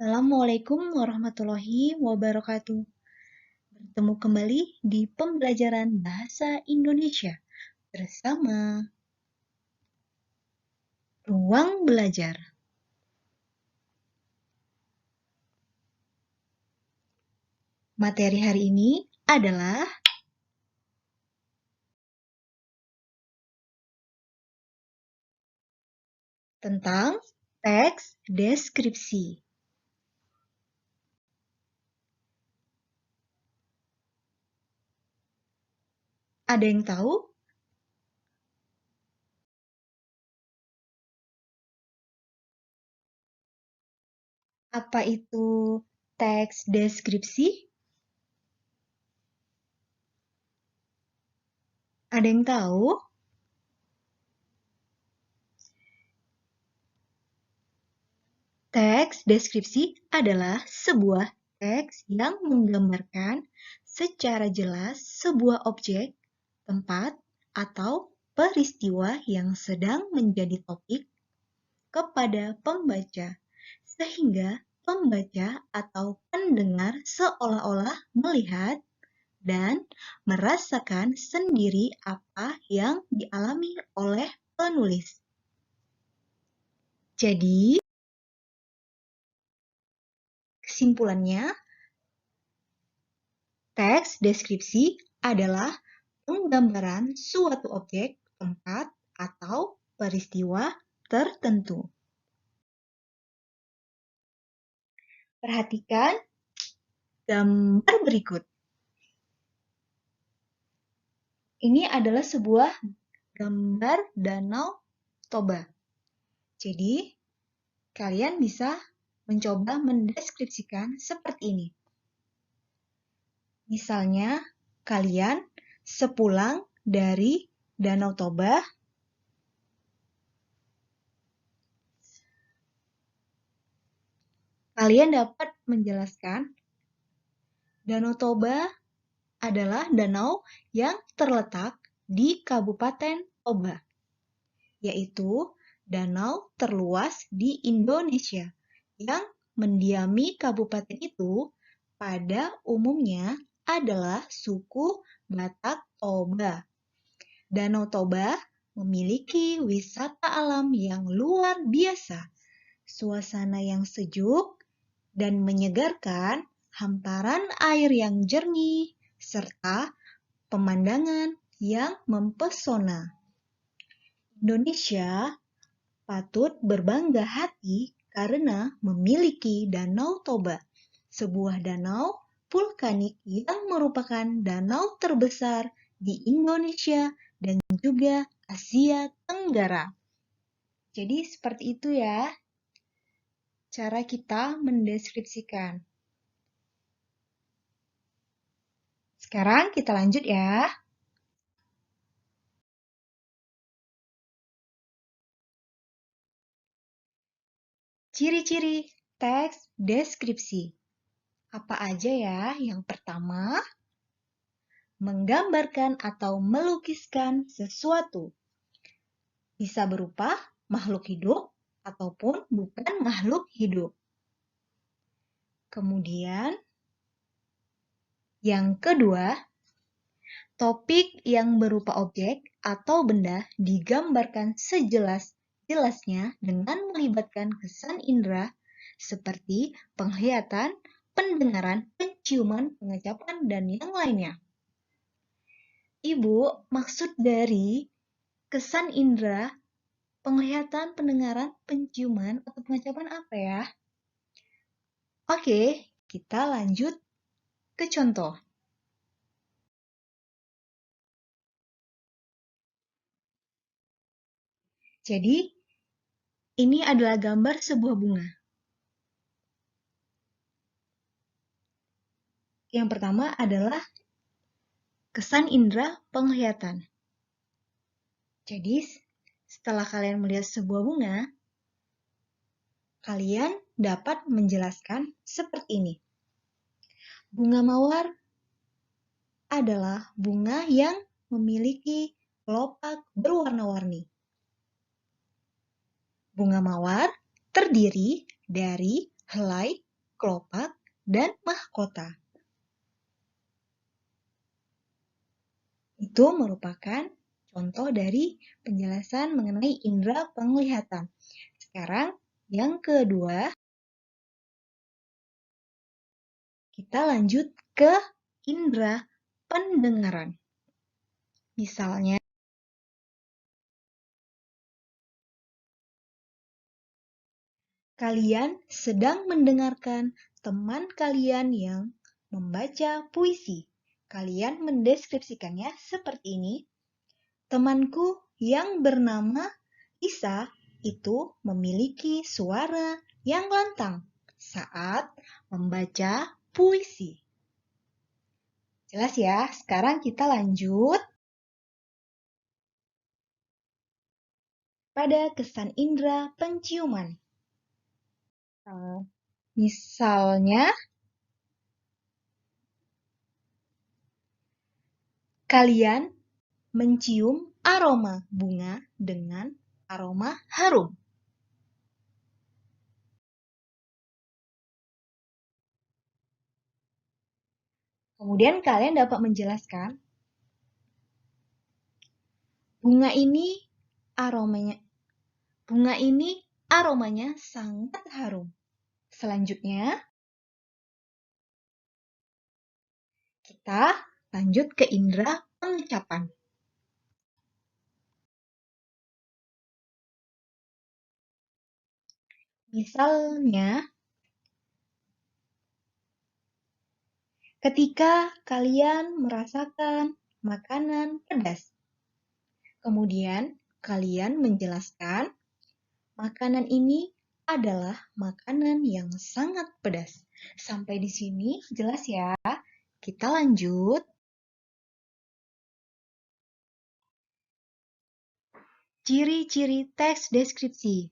Assalamualaikum warahmatullahi wabarakatuh. Bertemu kembali di pembelajaran Bahasa Indonesia bersama Ruang Belajar. Materi hari ini adalah tentang teks deskripsi. Ada yang tahu? Apa itu teks deskripsi? Ada yang tahu? Teks deskripsi adalah sebuah teks yang menggambarkan secara jelas sebuah objek, tempat, atau peristiwa yang sedang menjadi topik kepada pembaca, sehingga pembaca atau pendengar seolah-olah melihat dan merasakan sendiri apa yang dialami oleh penulis. Jadi, kesimpulannya, teks deskripsi adalah penggambaran suatu objek, tempat, atau peristiwa tertentu. Perhatikan gambar berikut. Ini adalah sebuah gambar Danau Toba. Jadi, kalian bisa mencoba mendeskripsikan seperti ini. Misalnya, kalian sepulang dari Danau Toba, kalian dapat menjelaskan Danau Toba adalah danau yang terletak di Kabupaten Toba, yaitu danau terluas di Indonesia yang mendiami kabupaten itu pada umumnya adalah suku Batak Toba. Danau Toba memiliki wisata alam yang luar biasa, suasana yang sejuk dan menyegarkan, hamparan air yang jernih, serta pemandangan yang mempesona. Indonesia patut berbangga hati karena memiliki Danau Toba, sebuah danau vulkanik yang merupakan danau terbesar di Indonesia dan juga Asia Tenggara. Jadi seperti itu ya cara kita mendeskripsikan. Sekarang kita lanjut ya. Ciri-ciri teks deskripsi. Apa aja ya? Yang pertama, menggambarkan atau melukiskan sesuatu. Bisa berupa makhluk hidup ataupun bukan makhluk hidup. Kemudian, yang kedua, topik yang berupa objek atau benda digambarkan sejelas-jelasnya dengan melibatkan kesan indera seperti penglihatan, pendengaran, penciuman, pengecapan, dan yang lainnya. Ibu, maksud dari kesan indera, penglihatan, pendengaran, penciuman, atau pengecapan apa ya? Oke, kita lanjut ke contoh. Jadi, ini adalah gambar sebuah bunga. Yang pertama adalah kesan indera penglihatan. Jadi, setelah kalian melihat sebuah bunga, kalian dapat menjelaskan seperti ini. Bunga mawar adalah bunga yang memiliki kelopak berwarna-warni. Bunga mawar terdiri dari helai kelopak, dan mahkota. Itu merupakan contoh dari penjelasan mengenai indera penglihatan. Sekarang yang kedua, kita lanjut ke indera pendengaran. Misalnya, kalian sedang mendengarkan teman kalian yang membaca puisi. Kalian mendeskripsikannya seperti ini. Temanku yang bernama Lisa itu memiliki suara yang lantang saat membaca puisi. Jelas ya? Sekarang kita lanjut pada kesan indera penciuman. Misalnya, kalian mencium aroma bunga dengan aroma harum. Kemudian kalian dapat menjelaskan bunga ini aromanya sangat harum. Selanjutnya, kita lanjut ke indera pengecapan. Misalnya, ketika kalian merasakan makanan pedas, kemudian kalian menjelaskan makanan ini adalah makanan yang sangat pedas. Sampai di sini jelas ya? Kita lanjut. Ciri-ciri teks deskripsi.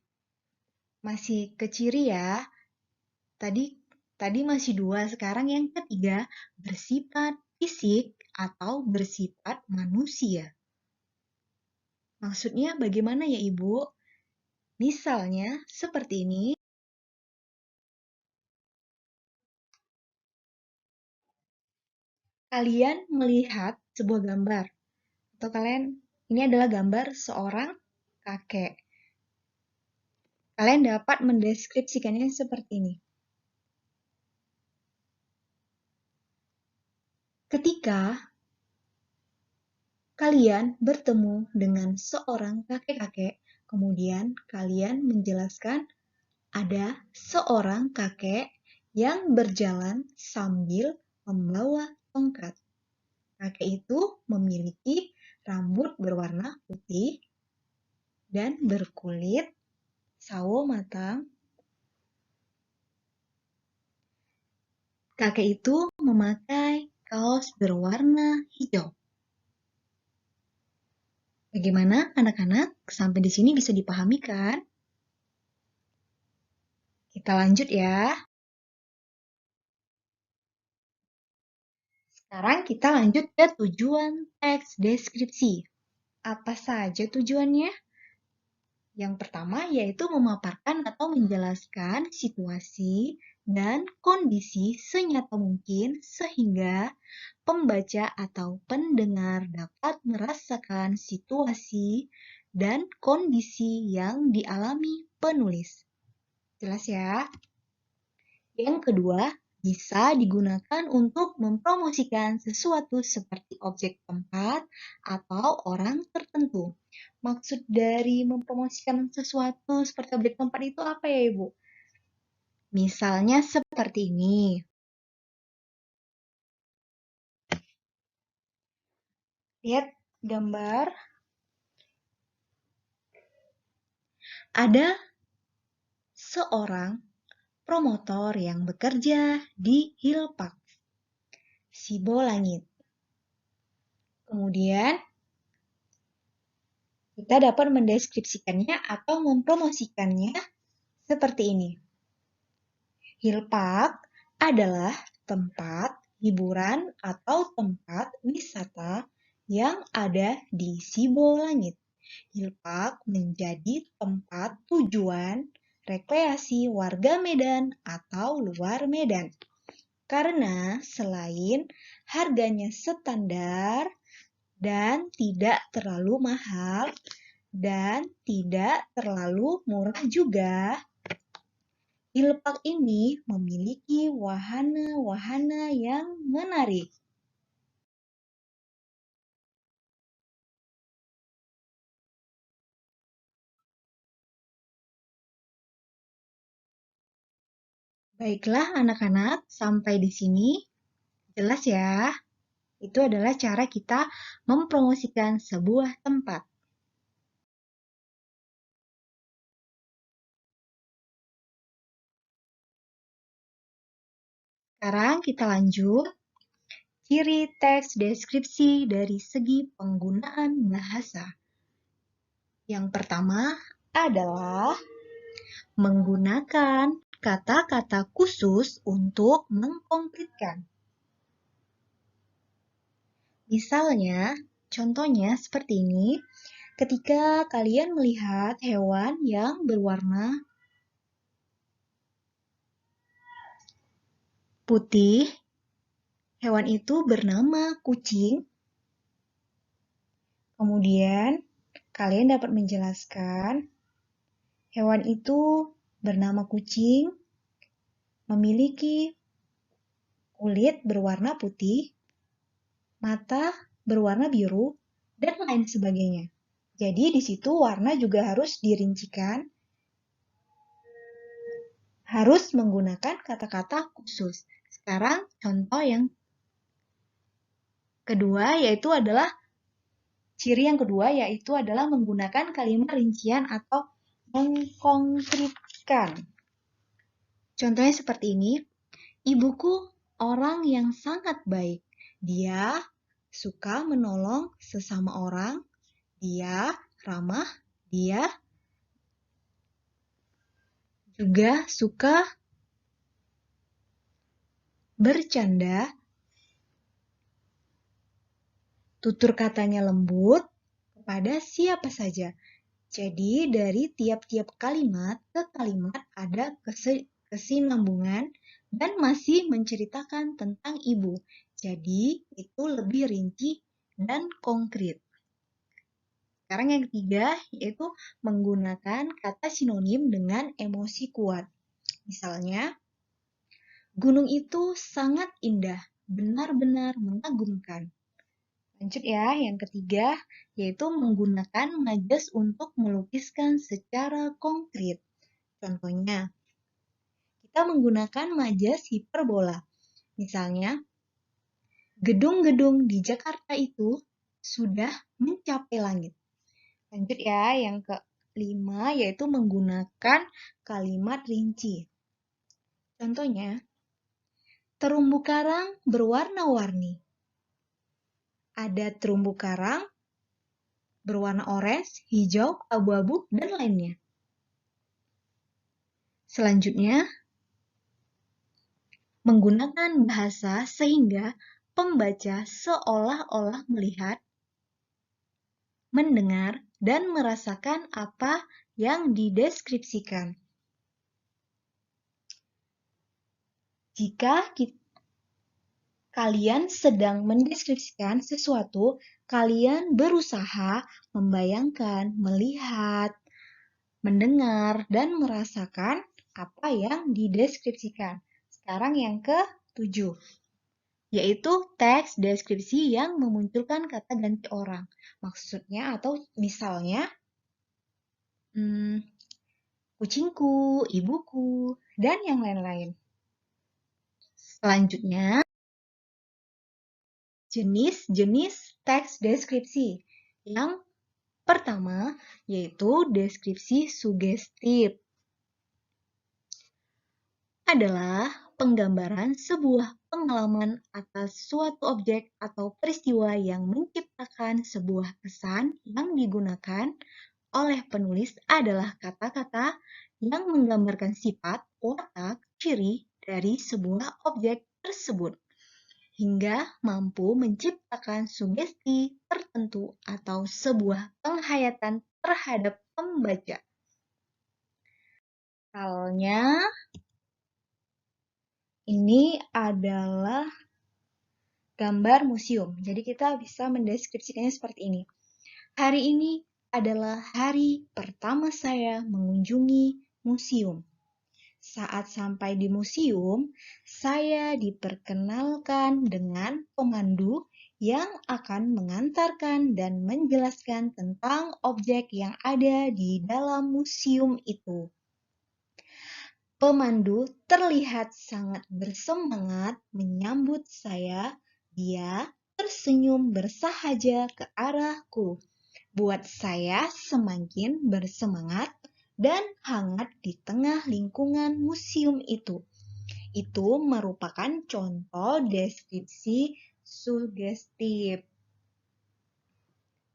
Masih ke ciri ya. Tadi masih 2, sekarang yang ketiga bersifat fisik atau bersifat manusia. Maksudnya bagaimana ya Ibu? Misalnya seperti ini. Kalian melihat sebuah gambar. Atau ini adalah gambar seorang kakek. Kalian dapat mendeskripsikannya seperti ini. Ketika kalian bertemu dengan seorang kakek-kakek, kemudian kalian menjelaskan ada seorang kakek yang berjalan sambil membawa tongkat. Kakek itu memiliki rambut berwarna putih dan berkulit sawo matang. Kakek itu memakai kaos berwarna hijau. Bagaimana anak-anak? Sampai di sini bisa dipahami kan? Kita lanjut ya. Sekarang kita lanjut ke tujuan teks deskripsi. Apa saja tujuannya? Yang pertama yaitu memaparkan atau menjelaskan situasi dan kondisi senyata mungkin sehingga pembaca atau pendengar dapat merasakan situasi dan kondisi yang dialami penulis. Jelas ya? Yang kedua, bisa digunakan untuk mempromosikan sesuatu seperti objek tempat atau orang tertentu. Maksud dari mempromosikan sesuatu seperti objek tempat itu apa ya, Ibu? Misalnya seperti ini. Lihat gambar. Ada seorang promotor yang bekerja di Hill Park, Sibo Langit. Kemudian, kita dapat mendeskripsikannya atau mempromosikannya seperti ini. Hill Park adalah tempat hiburan atau tempat wisata yang ada di Sibo Langit. Hill Park menjadi tempat tujuan rekreasi warga Medan atau luar Medan. Karena selain harganya standar dan tidak terlalu mahal dan tidak terlalu murah juga, di Lepak ini memiliki wahana-wahana yang menarik. Baiklah anak-anak, sampai di sini jelas ya. Itu adalah cara kita mempromosikan sebuah tempat. Sekarang kita lanjut. Ciri teks deskripsi dari segi penggunaan bahasa. Yang pertama adalah menggunakan kata-kata khusus untuk mengkonkretkan. Misalnya, contohnya seperti ini. Ketika kalian melihat hewan yang berwarna putih, hewan itu bernama kucing. Kemudian, kalian dapat menjelaskan hewan itu bernama kucing, memiliki kulit berwarna putih, mata berwarna biru, dan lain sebagainya. Jadi di situ warna juga harus dirincikan, harus menggunakan kata-kata khusus. Sekarang contoh yang kedua ciri yang kedua yaitu adalah menggunakan kalimat rincian atau mengkonkretkan. Contohnya seperti ini. Ibuku orang yang sangat baik. Dia suka menolong sesama orang. Dia ramah. Dia juga suka bercanda. Tutur katanya lembut kepada siapa saja. Jadi dari tiap-tiap kalimat ke kalimat ada kesinambungan dan masih menceritakan tentang ibu. Jadi itu lebih rinci dan konkret. Sekarang yang ketiga yaitu menggunakan kata sinonim dengan emosi kuat. Misalnya, gunung itu sangat indah, benar-benar mengagumkan. Lanjut ya, yang ketiga yaitu menggunakan majas untuk melukiskan secara konkret. Contohnya, kita menggunakan majas hiperbola. Misalnya, gedung-gedung di Jakarta itu sudah mencapai langit. Lanjut ya, yang kelima yaitu menggunakan kalimat rinci. Contohnya, terumbu karang berwarna-warni. Ada terumbu karang berwarna orange, hijau, abu-abu, dan lainnya. Selanjutnya, menggunakan bahasa sehingga pembaca seolah-olah melihat, mendengar, dan merasakan apa yang dideskripsikan. Jika kalian sedang mendeskripsikan sesuatu, kalian berusaha membayangkan, melihat, mendengar, dan merasakan apa yang dideskripsikan. Sekarang yang ke-7, yaitu teks deskripsi yang memunculkan kata ganti orang. Maksudnya atau misalnya, kucingku, ibuku, dan yang lain-lain. Selanjutnya, jenis-jenis teks deskripsi. Yang pertama, yaitu deskripsi sugestif. Adalah penggambaran sebuah pengalaman atas suatu objek atau peristiwa yang menciptakan sebuah kesan yang digunakan oleh penulis adalah kata-kata yang menggambarkan sifat, watak, ciri dari sebuah objek tersebut hingga mampu menciptakan sugesti tertentu atau sebuah penghayatan terhadap pembaca. Misalnya, ini adalah gambar museum. Jadi kita bisa mendeskripsikannya seperti ini. Hari ini adalah hari pertama saya mengunjungi museum. Saat sampai di museum, saya diperkenalkan dengan pemandu yang akan mengantarkan dan menjelaskan tentang objek yang ada di dalam museum itu. Pemandu terlihat sangat bersemangat menyambut saya. Dia tersenyum bersahaja ke arahku. Buat saya semakin bersemangat dan hangat di tengah lingkungan museum itu. Itu merupakan contoh deskripsi sugestif.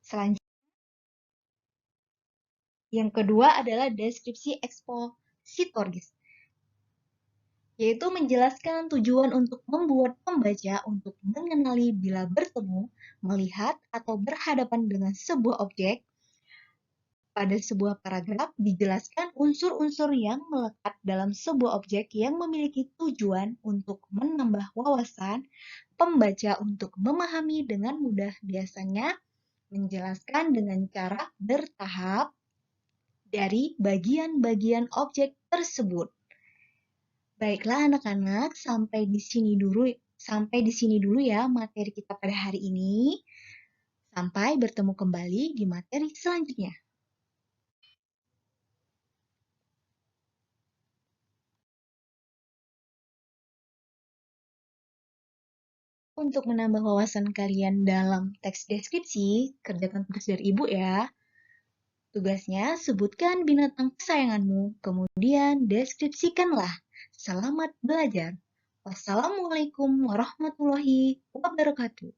Selanjutnya, yang kedua adalah deskripsi ekspositor, yaitu menjelaskan tujuan untuk membuat pembaca untuk mengenali bila bertemu, melihat, atau berhadapan dengan sebuah objek. Pada sebuah paragraf dijelaskan unsur-unsur yang melekat dalam sebuah objek yang memiliki tujuan untuk menambah wawasan pembaca untuk memahami dengan mudah. Biasanya menjelaskan dengan cara bertahap dari bagian-bagian objek tersebut. Baiklah anak-anak, sampai di sini dulu ya materi kita pada hari ini. Sampai bertemu kembali di materi selanjutnya. Untuk menambah wawasan kalian dalam teks deskripsi, kerjakan tugas dari ibu ya. Tugasnya, sebutkan binatang kesayanganmu, kemudian deskripsikanlah. Selamat belajar. Wassalamualaikum warahmatullahi wabarakatuh.